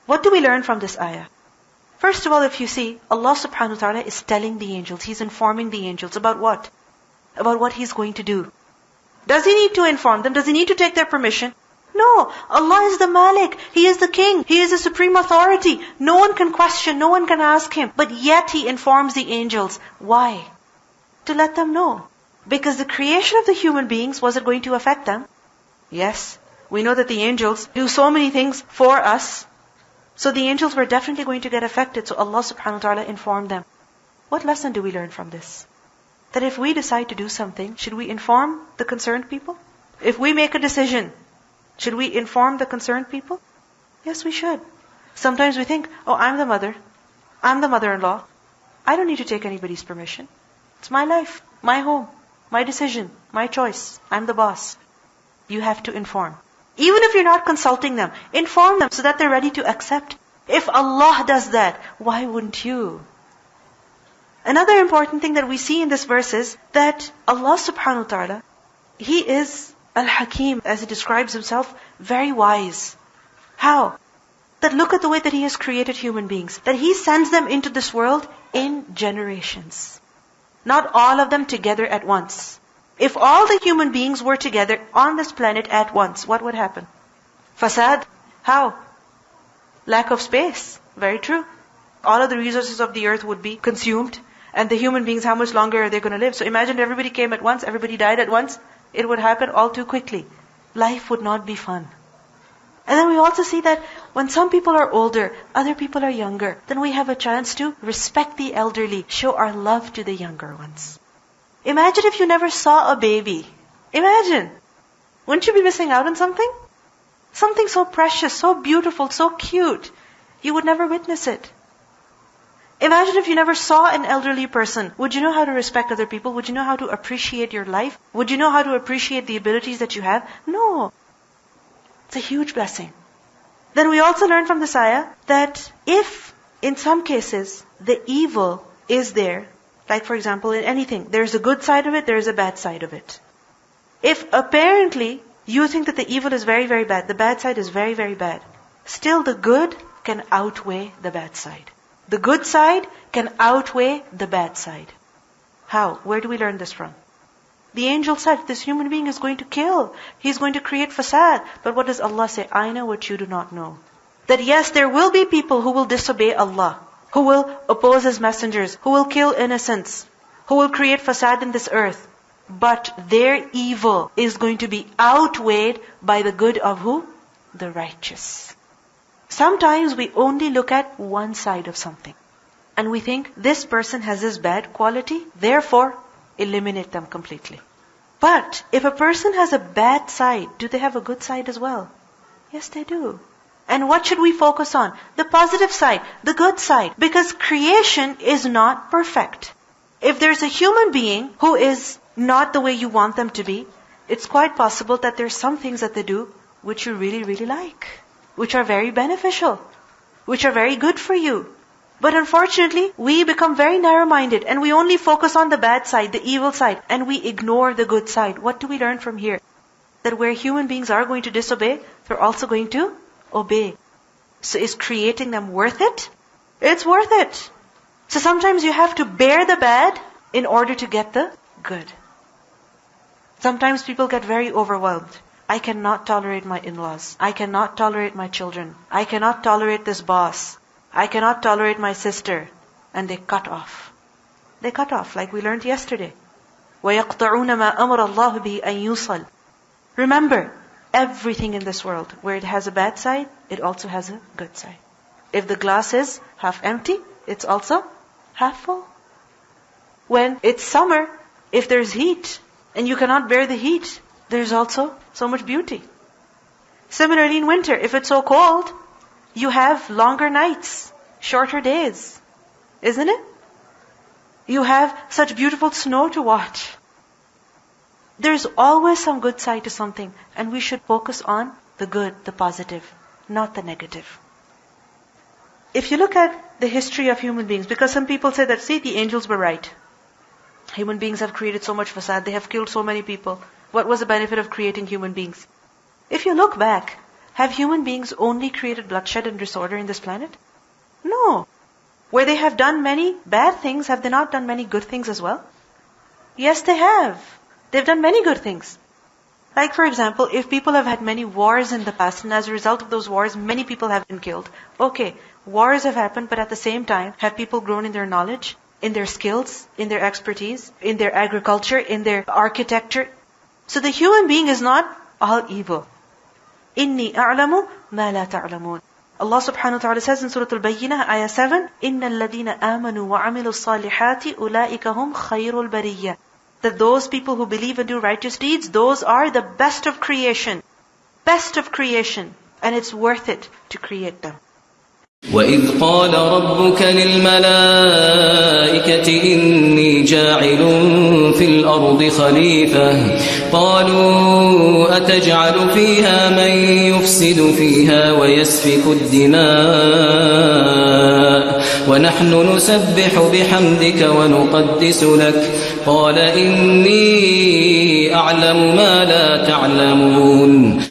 What do we learn from this ayah? First of all, if you see, Allah subhanahu wa ta'ala is telling the angels, He's informing the angels about what? About what He's going to do. Does He need to inform them? Does He need to take their permission? No. Allah is the Malik. He is the King. He is the supreme authority. No one can question, no one can ask Him. But yet He informs the angels. Why? To let them know. Because the creation of the human beings, was it going to affect them? Yes. We know that the angels do so many things for us. So the angels were definitely going to get affected. So Allah subhanahu wa ta'ala informed them. What lesson do we learn from this? That if we decide to do something, should we inform the concerned people? If we make a decision, should we inform the concerned people? Yes, we should. Sometimes we think, oh, I'm the mother. I'm the mother-in-law. I don't need to take anybody's permission. It's my life, my home, my decision, my choice. I'm the boss. You have to inform. Even if you're not consulting them, inform them so that they're ready to accept. If Allah does that, why wouldn't you? Another important thing that we see in this verse is that Allah subhanahu wa ta'ala, He is Al-Hakim, as He describes Himself, very wise. How? That look at the way that He has created human beings. That He sends them into this world in generations. Not all of them together at once. If all the human beings were together on this planet at once, what would happen? Fasad. How? Lack of space. Very true. All of the resources of the earth would be consumed. And the human beings, how much longer are they going to live? So imagine if everybody came at once, everybody died at once. It would happen all too quickly. Life would not be fun. And then we also see that when some people are older, other people are younger, then we have a chance to respect the elderly, show our love to the younger ones. Imagine if you never saw a baby. Imagine. Wouldn't you be missing out on something? Something so precious, so beautiful, so cute. You would never witness it. Imagine if you never saw an elderly person. Would you know how to respect other people? Would you know how to appreciate your life? Would you know how to appreciate the abilities that you have? No. It's a huge blessing. Then we also learn from this ayah that if, in some cases, the evil is there, like for example in anything, there's a good side of it, there's a bad side of it. If apparently you think that the evil is very, very bad, the bad side is very, very bad, still the good can outweigh the bad side. The good side can outweigh the bad side. How? Where do we learn this from? The angel said, this human being is going to kill. He's going to create fasad. But what does Allah say? I know what you do not know. That yes, there will be people who will disobey Allah, who will oppose His messengers, who will kill innocents, who will create fasad in this earth. But their evil is going to be outweighed by the good of who? The righteous. Sometimes we only look at one side of something. And we think, this person has this bad quality, therefore eliminate them completely. But if a person has a bad side, do they have a good side as well? Yes, they do. And what should we focus on? The positive side, the good side. Because creation is not perfect. If there's a human being who is not the way you want them to be, it's quite possible that there's some things that they do which you really, really like, which are very beneficial, which are very good for you. But unfortunately, we become very narrow-minded and we only focus on the bad side, the evil side, and we ignore the good side. What do we learn from here? That where human beings are going to disobey, they're also going to obey. So is creating them worth it? It's worth it. So sometimes you have to bear the bad in order to get the good. Sometimes people get very overwhelmed. I cannot tolerate my in-laws. I cannot tolerate my children. I cannot tolerate this boss. I cannot tolerate my sister. And they cut off. They cut off, like we learned yesterday. وَيَقْطَعُونَ مَا أَمَرَ اللَّهُ بِهِ أَن يُوصَلْ. Remember, everything in this world, where it has a bad side, it also has a good side. If the glass is half empty, it's also half full. When it's summer, if there's heat, and you cannot bear the heat, there's also so much beauty. Similarly in winter, if it's so cold, you have longer nights, shorter days. Isn't it? You have such beautiful snow to watch. There's always some good side to something, and we should focus on the good, the positive, not the negative. If you look at the history of human beings, because some people say that, see, the angels were right. Human beings have created so much fasad, they have killed so many people. What was the benefit of creating human beings? If you look back, Have human beings only created bloodshed and disorder in this planet? No. Where they have done many bad things, have they not done many good things as well? Yes, they have. They've done many good things. Like for example, if people have had many wars in the past, and as a result of those wars, many people have been killed. Okay, wars have happened, but at the same time, have people grown in their knowledge, in their skills, in their expertise, in their agriculture, in their architecture? So the human being is not all evil. Inni a'lamu ma la ta'lamun. Allah subhanahu wa ta'ala says in Surah tul Baqarah, Ayat 7, Inna alladhina amanu wa amilu salihati ulaika hum khayrul bariyya. That those people who believe and do righteous deeds, those are the best of creation. Best of creation. And it's worth it to create them. وَإِذْ قَالَ رَبُّكَ لِلْمَلَائِكَةِ إِنِّي جَاعِلٌ فِي الْأَرْضِ خَلِيفَةً قَالُوا أَتَجْعَلُ فِيهَا مَن يُفْسِدُ فِيهَا وَيَسْفِكُ الدِّمَاءَ وَنَحْنُ نُسَبِّحُ بِحَمْدِكَ وَنُقَدِّسُ لَكَ قَالَ إِنِّي أَعْلَمُ مَا لَا تَعْلَمُونَ